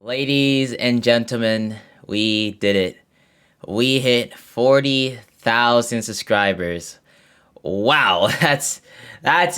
Ladies and gentlemen, we did it. We hit 40,000 subscribers. Wow, that's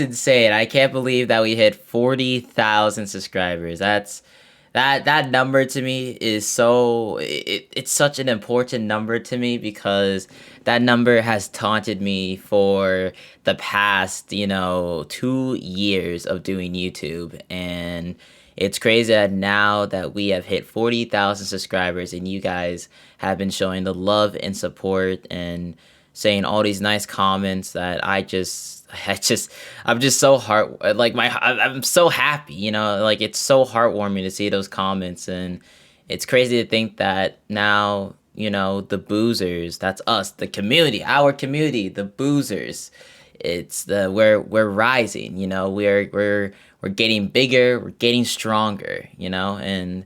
insane. I can't believe that we hit 40,000 subscribers. That number to me is it's such an important number to me because that number has taunted me for the past, 2 years of doing YouTube. And it's crazy that now that we have hit 40,000 subscribers and you guys have been showing the love and support and saying all these nice comments that I'm just so I'm so happy, like it's so heartwarming to see those comments. And it's crazy to think that now, the boozers, that's us, the community, our community, the boozers, it's the we're rising, we're getting bigger, we're getting stronger, and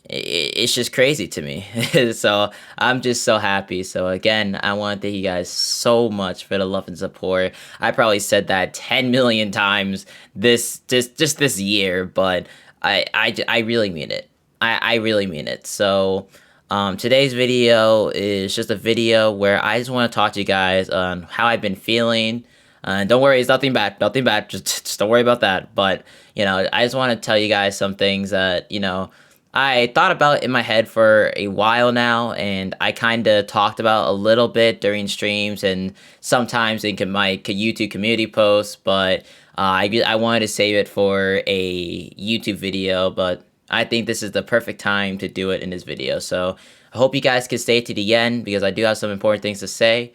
it's just crazy to me. So I'm just so happy. So again, I want to thank you guys so much for the love and support. I probably said that 10 million times just this year, but I really mean it. I really mean it. So today's video is just a video where I just want to talk to you guys on how I've been feeling. And don't worry, it's nothing bad, nothing bad. Just don't worry about that. But, I just want to tell you guys some things that, I thought about in my head for a while now, and I kind of talked about a little bit during streams and sometimes in my YouTube community posts, but I wanted to save it for a YouTube video, but I think this is the perfect time to do it in this video. So I hope you guys can stay to the end because I do have some important things to say.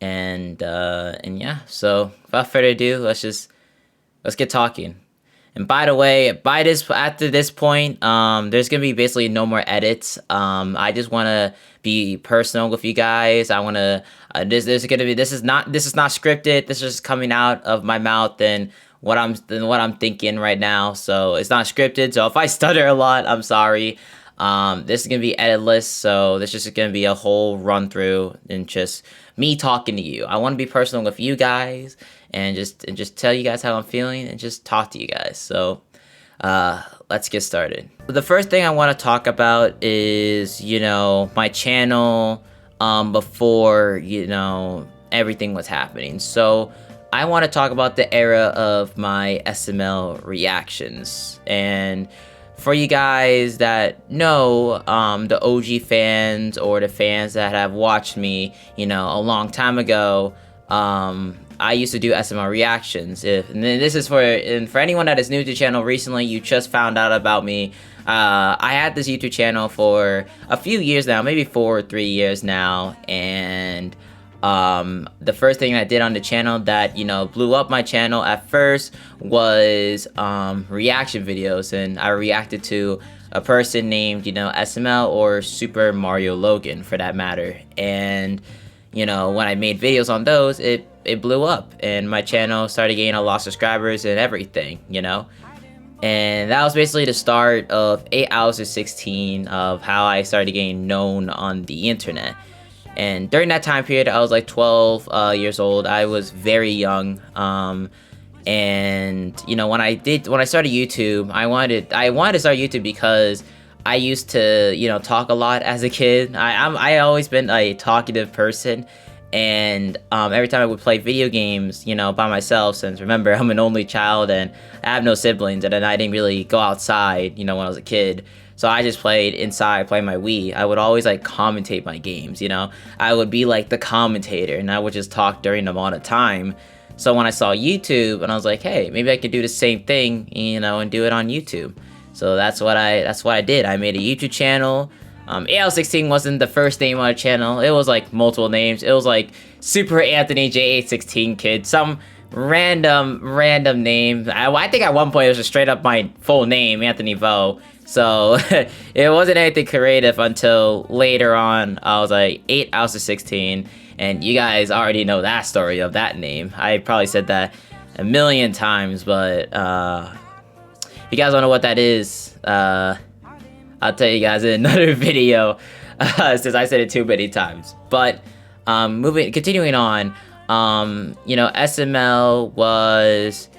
And yeah, so without further ado, let's get talking. And by the way, after this point, there's gonna be basically no more edits. I just want to be personal with you guys. I want to. This is not scripted. This is just coming out of my mouth and what I'm thinking right now. So it's not scripted. So if I stutter a lot, I'm sorry. This is gonna be editless, so this is just gonna be a whole run through and just me talking to you. I want to be personal with you guys and just tell you guys how I'm feeling and just talk to you guys. So let's get started. The first thing I want to talk about is my channel before everything was happening. So I want to talk about the era of my SML reactions. And for you guys that know, the OG fans or the fans that have watched me, a long time ago, I used to do SML reactions. And this is for anyone that is new to the channel recently, you just found out about me. I had this YouTube channel for a few years now, maybe 4 or 3 years now, and the first thing I did on the channel that blew up my channel at first was reaction videos, and I reacted to a person named SML or Super Mario Logan for that matter. And when I made videos on those, it blew up and my channel started getting a lot of subscribers and everything, and that was basically the start of 8 Hours of 16 of how I started getting known on the internet. And during that time period, I was like 12 years old. I was very young. And when I started YouTube, I wanted to start YouTube because I used to talk a lot as a kid. I always been a talkative person, and every time I would play video games by myself, since remember I'm an only child and I have no siblings, and then I didn't really go outside when I was a kid. So I just played inside, playing my Wii. I would always like commentate my games, I would be like the commentator and I would just talk during them all the time. So when I saw YouTube and I was like, hey, maybe I could do the same thing, and do it on YouTube. So that's what I did. I made a YouTube channel. AL16 wasn't the first name on the channel. It was like multiple names. It was like Super Anthony J816 Kid, some random name. I think at one point it was just straight up my full name, Anthony Vo. So it wasn't anything creative until later on. I was like 8 Hours of 16, and you guys already know that story of that name. I probably said that a million times, but if you guys don't know what that is, I'll tell you guys in another video since I said it too many times. But continuing on, SML was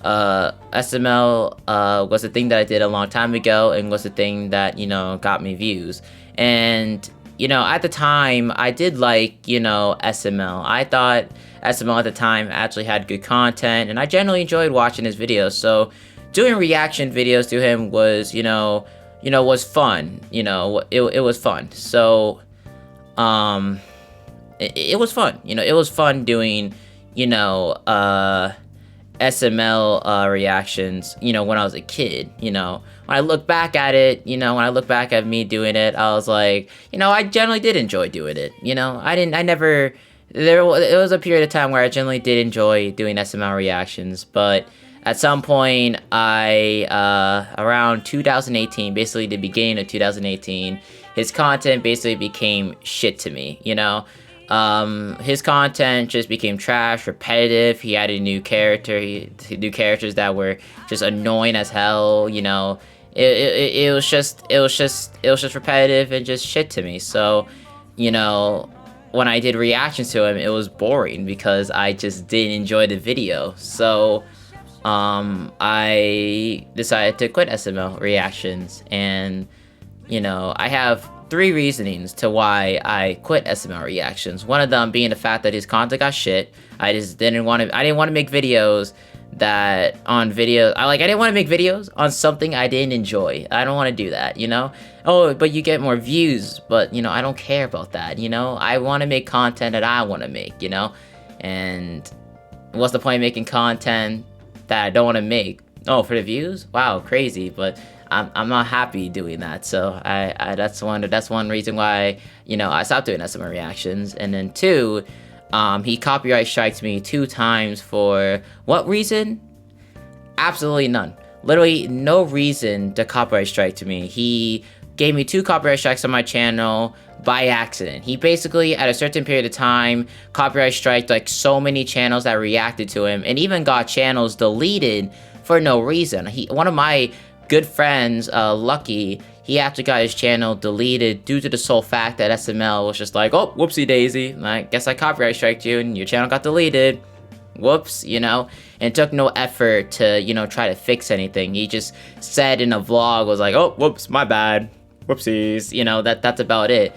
SML was a thing that I did a long time ago and was a thing that, got me views. And, at the time, I did like, SML. I thought SML at the time actually had good content, and I generally enjoyed watching his videos. So doing reaction videos to him was, was fun. It was fun. So, it was fun. It was fun doing, SML reactions, when I was a kid. When I look back at it, when I look back at me doing it, I was like, I generally did enjoy doing it. It was a period of time where I generally did enjoy doing SML reactions, but at some point, around 2018, basically the beginning of 2018, his content basically became shit to me, his content just became trash, repetitive. He added new characters that were just annoying as hell. It was just repetitive and just shit to me. So, when I did reactions to him, it was boring because I just didn't enjoy the video. So, I decided to quit SML reactions, and I have 3 reasonings to why I quit SML reactions. One of them being the fact that his content got shit. I didn't want to make videos I didn't want to make videos on something I didn't enjoy. I don't want to do that, Oh, but you get more views, but I don't care about that, I want to make content that I want to make, and what's the point of making content that I don't want to make? Oh, for the views? Wow, crazy, but I'm not happy doing that. So that's one reason why I stopped doing SML reactions. And then 2, he copyright strikes me 2 times for what reason? Absolutely none. Literally no reason to copyright strike to me. He gave me 2 copyright strikes on my channel by accident. He basically, at a certain period of time, copyright striked like so many channels that reacted to him, and even got channels deleted for no reason. One of my good friends, Lucky, he actually got his channel deleted due to the sole fact that SML was just like, oh, whoopsie daisy, I guess I copyright striked you and your channel got deleted. Whoops, and took no effort to, try to fix anything. He just said in a vlog, was like, oh, whoops, my bad, whoopsies, that's about it.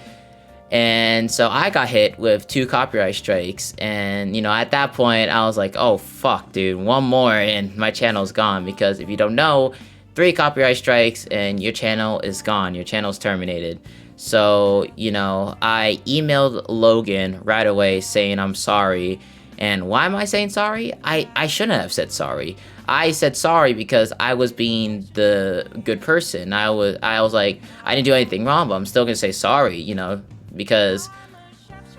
And so I got hit with 2 copyright strikes, and at that point I was like, oh fuck, dude, one more and my channel's gone. Because if you don't know, 3 copyright strikes and your channel is gone, your channel's terminated. So I emailed Logan right away saying I'm sorry. And why am I saying sorry? I shouldn't have said sorry. I said sorry because I was being the good person. I was like, I didn't do anything wrong, but I'm still gonna say sorry, because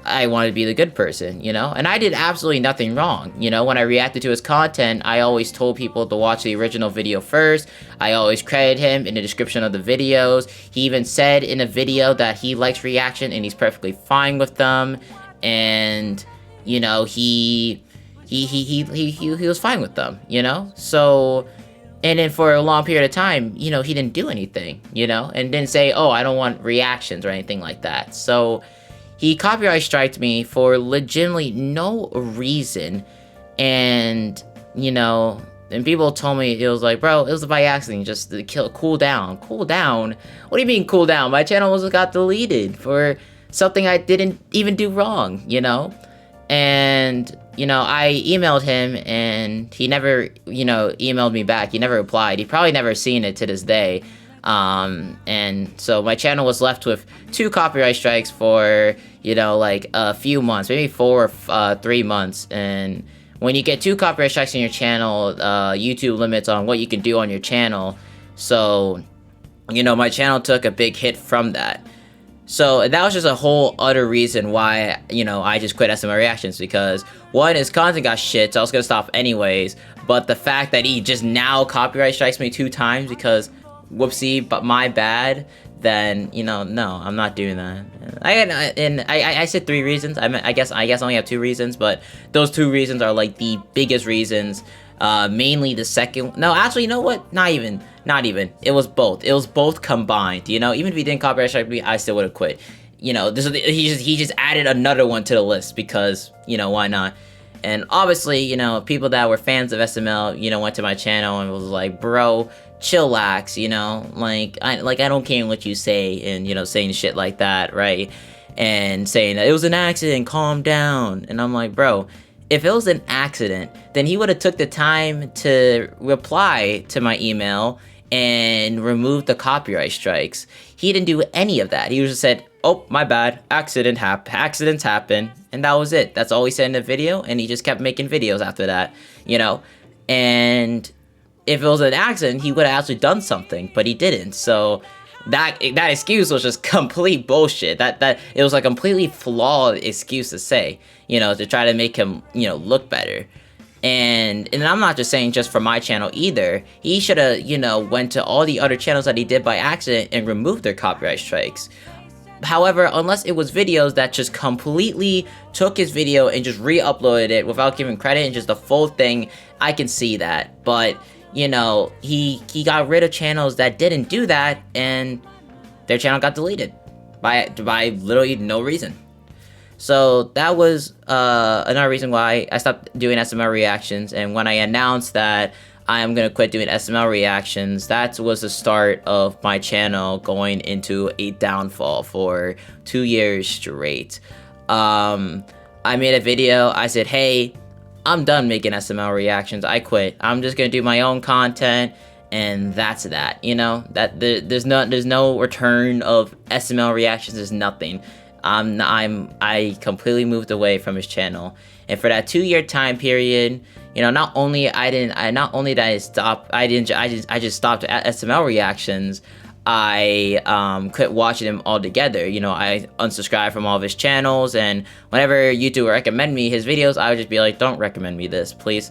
I wanted to be the good person, and I did absolutely nothing wrong. When I reacted to his content, I always told people to watch the original video first. I always credited him in the description of the videos. He even said in a video that he likes reaction and he's perfectly fine with them, and he was fine with them, so. And then for a long period of time, he didn't do anything, and didn't say, oh, I don't want reactions or anything like that. So he copyright striked me for legitimately no reason. And, and people told me, it was like, bro, it was by accident, just to cool down. Cool down? What do you mean cool down? My channel got deleted for something I didn't even do wrong, And, I emailed him and he never, emailed me back. He never replied. He probably never seen it to this day. And so my channel was left with 2 copyright strikes for, like a few months, maybe 4 or 3 months. And when you get 2 copyright strikes on your channel, YouTube limits on what you can do on your channel. So, my channel took a big hit from that. So that was just a whole other reason why, I just quit SML reactions, because 1, his content got shit, so I was gonna stop anyways. But the fact that he just now copyright strikes me 2 times because whoopsie, but my bad, then no, I'm not doing that. I said 3 reasons. I guess I only have 2 reasons, but those 2 reasons are like the biggest reasons. Mainly the second. No, actually, you know what? Not even. It was both. It was both combined. Even if he didn't copyright strike me, I still would have quit. He just added another one to the list because why not? And obviously, you know, people that were fans of SML, you know, went to my channel and was like, bro, chillax, you know, I don't care what you say, and, you know, saying shit like that, right? And saying that it was an accident, calm down. And I'm like, bro, if it was an accident, then he would have took the time to reply to my email and remove the copyright strikes. He didn't do any of that. He just said, oh, my bad, accidents happen, and that was it. That's all he said in the video, and he just kept making videos after that, you know? And if it was an accident, he would have actually done something, but he didn't. So that excuse was just complete bullshit. That it was a completely flawed excuse to say, you know, to try to make him, you know, look better. And I'm not just saying just for my channel either. He should have, you know, went to all the other channels that he did by accident and removed their copyright strikes. However, unless it was videos that just completely took his video and just re-uploaded it without giving credit and just the full thing, I can see that. But, you know, he got rid of channels that didn't do that, and their channel got deleted by literally no reason. So that was another reason why I stopped doing SML reactions. And when I announced that I am gonna quit doing SML reactions, that was the start of my channel going into a downfall for 2 years straight. I made a video. I said, hey, I'm done making SML reactions. I quit. I'm just gonna do my own content, and that's that. You know, that there's no return of SML reactions. There's nothing. I completely moved away from his channel, and for that 2-year time period, you know, not only did I stop, I just stopped SML reactions. I quit watching him altogether. You know, I unsubscribed from all of his channels, and whenever YouTube would recommend me his videos, I would just be like, don't recommend me this, please.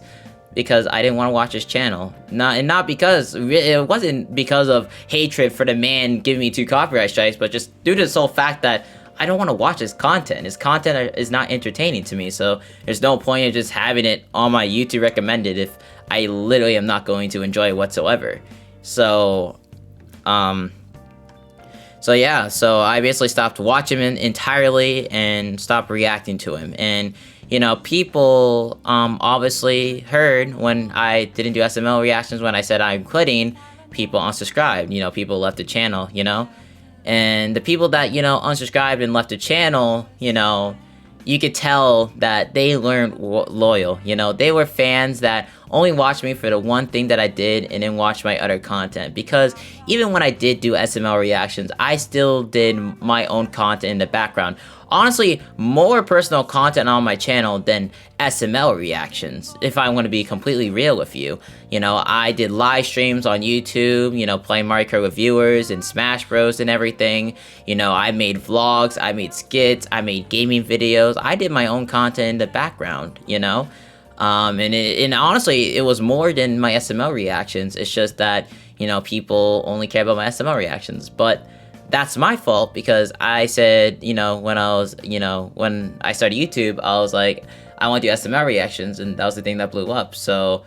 Because I didn't want to watch his channel. Not because, it wasn't because of hatred for the man giving me 2 copyright strikes, but just due to the sole fact that I don't want to watch his content. His content is not entertaining to me, so there's no point in just having it on my YouTube recommended if I literally am not going to enjoy it whatsoever. So yeah, so I basically stopped watching him entirely and stopped reacting to him. And, you know, people obviously heard when I didn't do SML reactions, when I said I'm quitting, people unsubscribed. You know, people left the channel, you know? And the people that, you know, unsubscribed and left the channel, you know, you could tell that they learned loyal. You know, they were fans that only watched me for the one thing that I did and then watched my other content. Because even when I did do SML reactions, I still did my own content in the background. Honestly, more personal content on my channel than SML reactions, if I want to be completely real with you. You know, I did live streams on YouTube, you know, playing Mario Kart with viewers and Smash Bros and everything. You know, I made vlogs, I made skits, I made gaming videos. I did my own content in the background, you know? And honestly, it was more than my SML reactions. It's just that, you know, people only care about my SML reactions. But that's my fault, because I said, you know, when I started YouTube, I was like, I want to do SML reactions, and that was the thing that blew up. So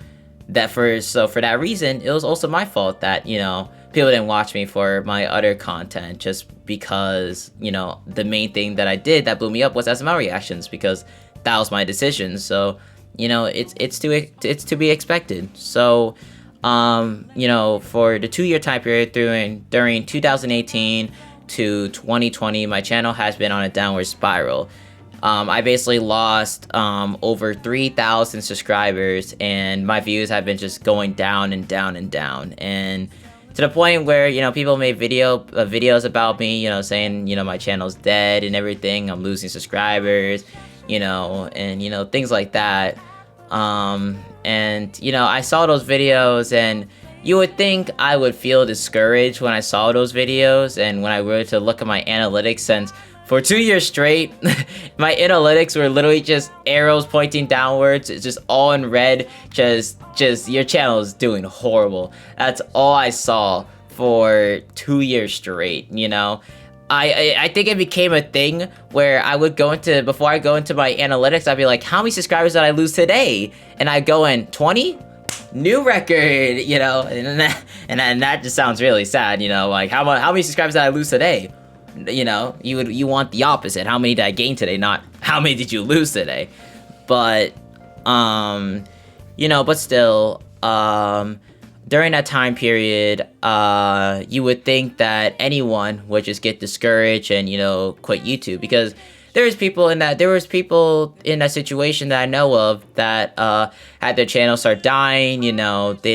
for that reason, it was also my fault that, you know, people didn't watch me for my other content, just because, you know, the main thing that I did that blew me up was SML reactions, because that was my decision. So, you know, it's to be expected. So, you know, for the 2-year time period during 2018 to 2020, my channel has been on a downward spiral. I basically lost over 3,000 subscribers, and my views have been just going down and down and down, and to the point where, you know, people made videos about me, you know, saying, you know, my channel's dead and everything, I'm losing subscribers, you know, and, you know, things like that. And, you know, I saw those videos, and you would think I would feel discouraged when I saw those videos, and when I were to look at my analytics, since for 2 years straight, my analytics were literally just arrows pointing downwards. It's just all in red, just your channel is doing horrible. That's all I saw for 2 years straight, you know? I think it became a thing where I would before I go into my analytics, I'd be like, how many subscribers did I lose today? And I'd go in, 20? New record, you know? And that just sounds really sad, you know? Like, how many subscribers did I lose today? You know, you want the opposite. How many did I gain today? Not how many did you lose today? But Um, but still, during that time period, you would think that anyone would just get discouraged and quit YouTube, because there was people in that situation that I know of that had their channel start dying. They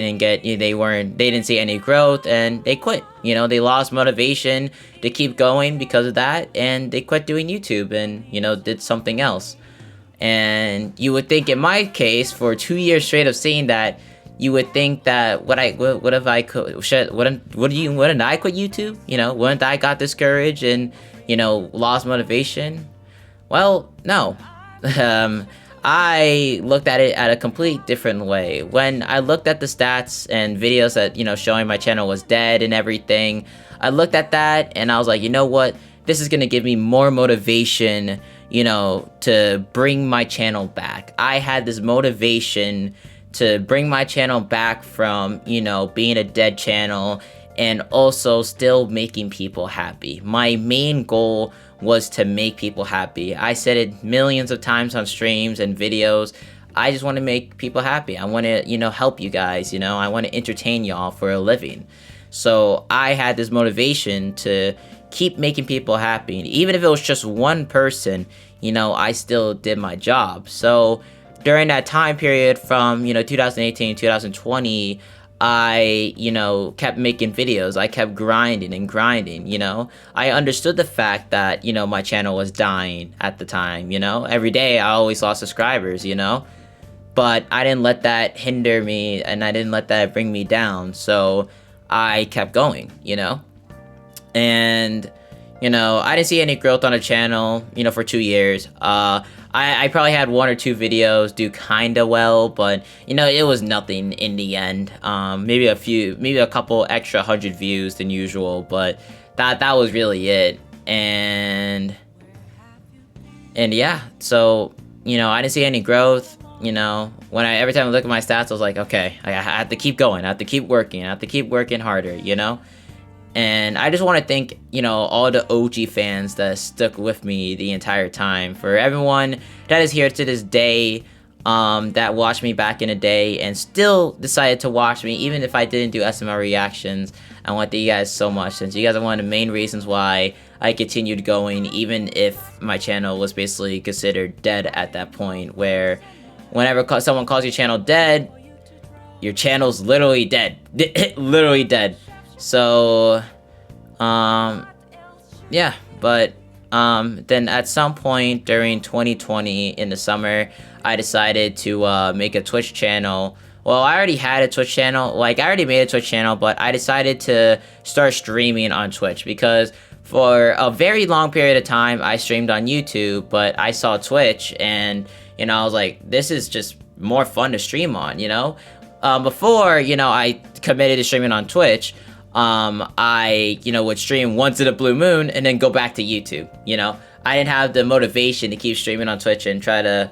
didn't get they didn't see any growth, and they quit. They lost motivation to keep going because of that, and they quit doing YouTube and did something else. And you would think, in my case, for 2 years straight of seeing that, you would think that what if I could wouldn't I quit YouTube? Wouldn't I got discouraged and lost motivation? Well, no. I looked at it at a complete different way. When I looked at the stats and videos that showing my channel was dead and everything, I looked at that and I was like, you know what? This is gonna give me more motivation, to bring my channel back. I had this motivation to bring my channel back from, being a dead channel, and also still making people happy. My main goal was to make people happy. I said it millions of times on streams and videos. I just want to make people happy. I want to, help you guys, I want to entertain y'all for a living. So I had this motivation to keep making people happy. Even if it was just one person, I still did my job. So during that time period from 2018 2020, I kept making videos. I kept grinding and grinding. I understood the fact that my channel was dying at the time. Every day I always lost subscribers. But I didn't let that hinder me, and I didn't let that bring me down. So I kept going. And I didn't see any growth on the channel, for 2 years. I probably had 1 or 2 videos do kinda well, but it was nothing in the end. Maybe a couple extra 100 views than usual, but that was really it. And yeah, so I didn't see any growth. Every time I look at my stats, I was like, okay, I have to keep going, I have to keep working, I have to keep working harder. And I just want to thank, all the OG fans that stuck with me the entire time. For everyone that is here to this day, that watched me back in the day and still decided to watch me, even if I didn't do SML reactions. I want to thank you guys so much, since you guys are one of the main reasons why I continued going, even if my channel was basically considered dead at that point, where whenever someone calls your channel dead, your channel's literally dead. Literally dead. So, yeah, but, then at some point during 2020 in the summer, I decided to, make a Twitch channel. Well, I already had a Twitch channel, I already made a Twitch channel, but I decided to start streaming on Twitch, because for a very long period of time, I streamed on YouTube, but I saw Twitch, and, I was like, this is just more fun to stream on, before, I committed to streaming on Twitch, I, would stream once in a blue moon and then go back to YouTube. I didn't have the motivation to keep streaming on Twitch and try to,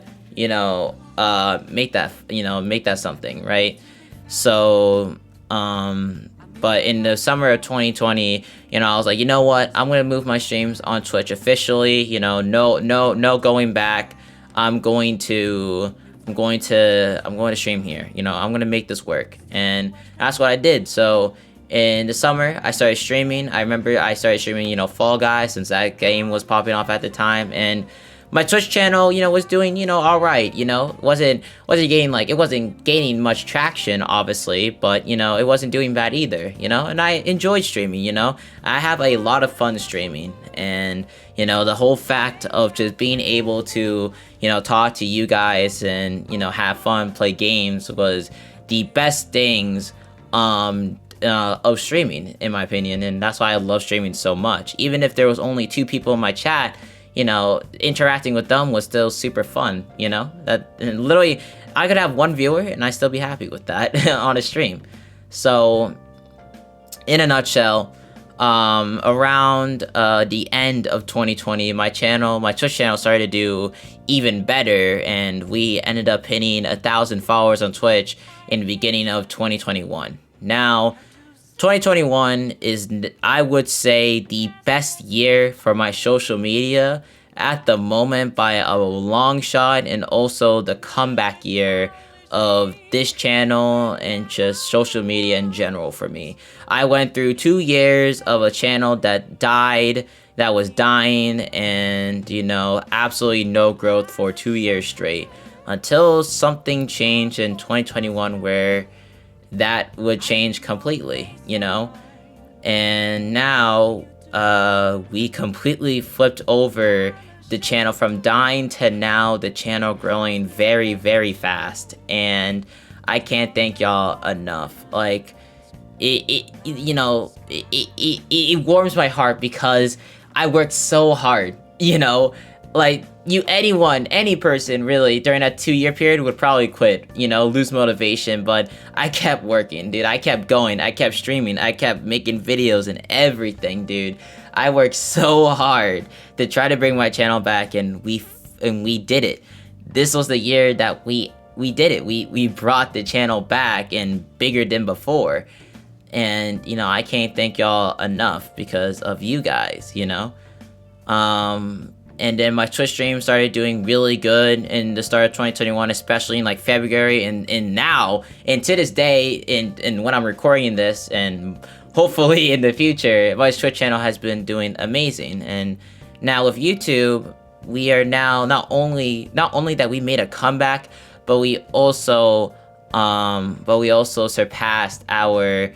make that something, right? So, but in the summer of 2020, I was like, you know what? I'm gonna move my streams on Twitch officially. No going back. I'm going to stream here. I'm gonna make this work, and that's what I did. So in the summer, I started streaming. I remember I started streaming, Fall Guys, since that game was popping off at the time, and my Twitch channel, was doing, all right. Wasn't gaining much traction, obviously, but it wasn't doing bad either. And I enjoyed streaming. I have a lot of fun streaming, and the whole fact of just being able to talk to you guys and have fun, play games, was the best things of streaming, in my opinion. And that's why I love streaming so much. Even if there was only 2 people in my chat, interacting with them was still super fun. And literally I could have 1 viewer and I'd still be happy with that on a stream. So in a nutshell, around the end of 2020, my Twitch channel started to do even better, and we ended up hitting 1,000 followers on Twitch in the beginning of 2021. Now, 2021 is, I would say, the best year for my social media, at the moment by a long shot, and also the comeback year of this channel and just social media in general for me. I went through 2 years of a channel that died, that was dying, and absolutely no growth for 2 years straight until something changed in 2021 where that would change completely, and now we completely flipped over the channel from dying to now the channel growing very, very fast, and I can't thank y'all enough. Like, it warms my heart because I worked so hard, like any person really during that 2-year period would probably quit, lose motivation, but I kept working, dude. I kept going, I kept streaming, I kept making videos and everything, dude. I worked so hard to try to bring my channel back, and we did it. This was the year that we did it. We brought the channel back and bigger than before. And I can't thank y'all enough because of you guys, and then my Twitch stream started doing really good in the start of 2021, especially in like February, and now, and to this day, and when I'm recording this, and hopefully in the future, my Twitch channel has been doing amazing. And now with YouTube, we are now not only that we made a comeback, but we also surpassed our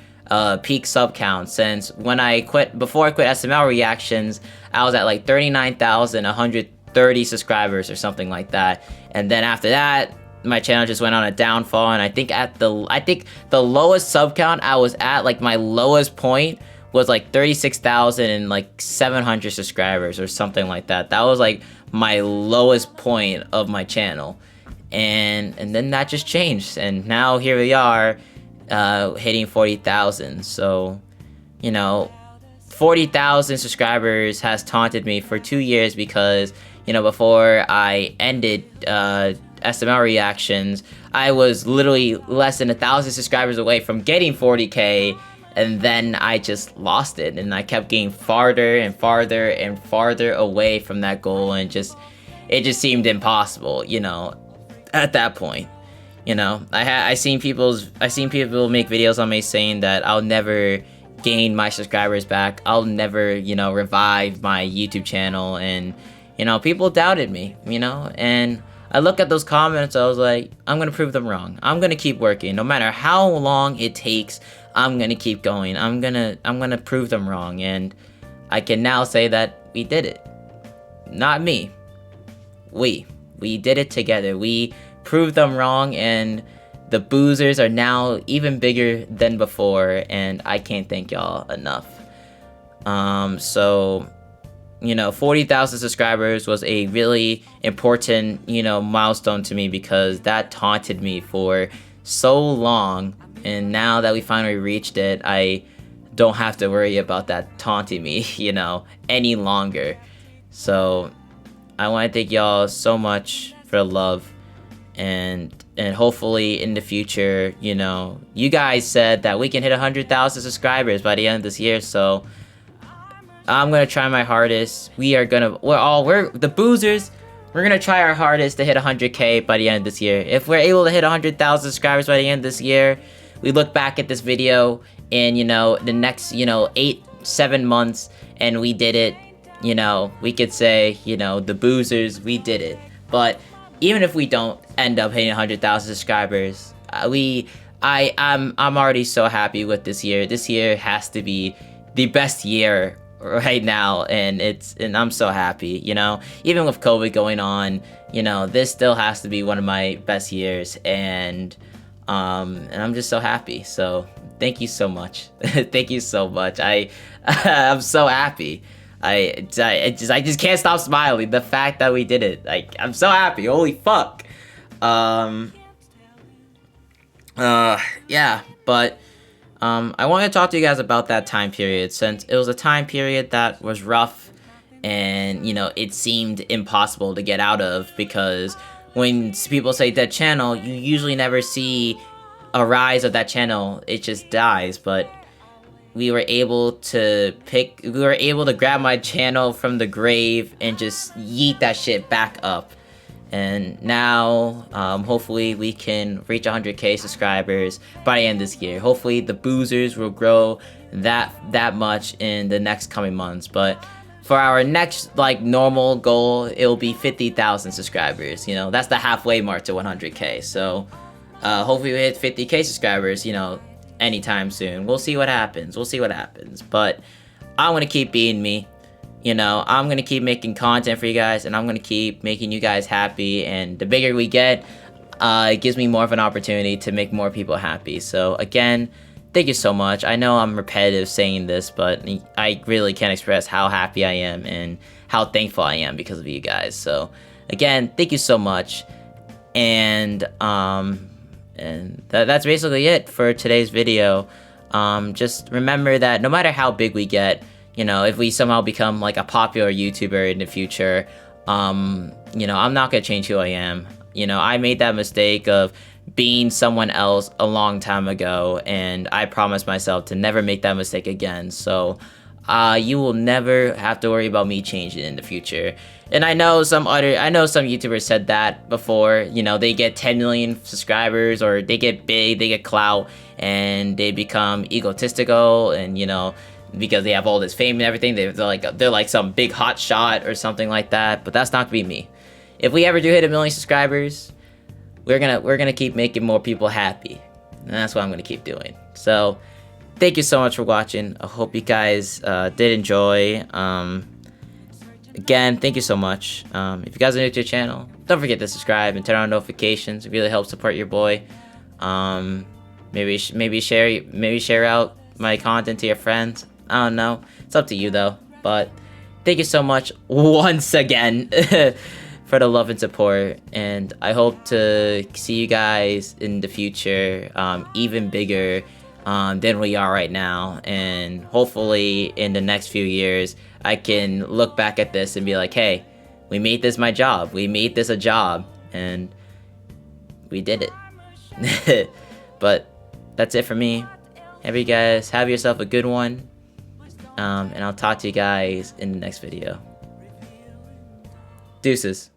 peak sub count. Since before I quit SML Reactions, I was at like 39,130 subscribers or something like that. And then after that, my channel just went on a downfall, and I think the lowest sub count I was at, like my lowest point was like 36,700 subscribers or something like that. That was like my lowest point of my channel. And then that just changed, and now here we are, hitting 40,000. So 40,000 subscribers has taunted me for 2 years because before I ended SML Reactions, I was literally less than 1,000 subscribers away from getting 40k, and then I just lost it, and I kept getting farther and farther and farther away from that goal, and it just seemed impossible, at that point. I seen people make videos on me saying that I'll never gain my subscribers back, I'll never revive my YouTube channel, and people doubted me, and I look at those comments, I was like, I'm gonna prove them wrong. I'm gonna keep working, no matter how long it takes. I'm gonna keep going. I'm gonna prove them wrong, and I can now say that we did it. Not me. We did it together. We proved them wrong, and the boozers are now even bigger than before, and I can't thank y'all enough. So 40,000 subscribers was a really important, milestone to me, because that taunted me for so long, and now that we finally reached it, I don't have to worry about that taunting me, any longer. So I want to thank y'all so much for the love, and hopefully in the future, you guys said that we can hit 100,000 subscribers by the end of this year, so I'm gonna try my hardest. We're the boozers. We're gonna try our hardest to hit 100k by the end of this year. If we're able to hit 100,000 subscribers by the end of this year, we look back at this video in the next 8-7 months, and we did it. We could say the boozers, we did it. But even if we don't end up hitting 100,000 subscribers, I'm already so happy with this year. This year has to be the best year right now, and I'm so happy, even with COVID going on, this still has to be one of my best years, and I'm just so happy. So thank you so much. Thank you so much. I'm so happy. I just can't stop smiling. The fact that we did it, like, I'm so happy. Holy fuck. Yeah, but I want to talk to you guys about that time period, since it was a time period that was rough, and it seemed impossible to get out of, because when people say dead channel, you usually never see a rise of that channel. It just dies. But we were able to grab my channel from the grave and just yeet that shit back up. And now, hopefully we can reach 100k subscribers by the end of this year. Hopefully the boozers will grow that much in the next coming months. But for our next like normal goal, it'll be 50,000 subscribers. You know, that's the halfway mark to 100k. So hopefully we hit 50k subscribers, you know, anytime soon. We'll see what happens. But I'm gonna keep being me. You know, I'm gonna keep making content for you guys, and I'm gonna keep making you guys happy. And the bigger we get, it gives me more of an opportunity to make more people happy. So again, thank you so much. I know I'm repetitive saying this, but I really can't express how happy I am and how thankful I am because of you guys. So again, thank you so much. And that's basically it for today's video. Just remember that no matter how big we get, you know, if we somehow become like a popular YouTuber in the future, you know, I'm not gonna change who I am. You know, I made that mistake of being someone else a long time ago, and I promised myself to never make that mistake again. So you will never have to worry about me changing in the future. And I know some YouTubers said that before. You know, they get 10 million subscribers, or they get big, they get clout, and they become egotistical, and you know, because they have all this fame and everything, they're like some big hot shot or something like that. But that's not gonna be me. If we ever do hit 1 million subscribers, we're gonna keep making more people happy, and that's what I'm gonna keep doing. So thank you so much for watching. I hope you guys did enjoy. Again, thank you so much. If you guys are new to the channel, don't forget to subscribe and turn on notifications. It really helps support your boy. Maybe share out my content to your friends. I don't know. It's up to you though. But thank you so much once again for the love and support. And I hope to see you guys in the future, even bigger than we are right now. And hopefully in the next few years, I can look back at this and be like, hey, we made this my job. We made this a job, and we did it. But that's it for me. Have yourself a good one. And I'll talk to you guys in the next video. Deuces.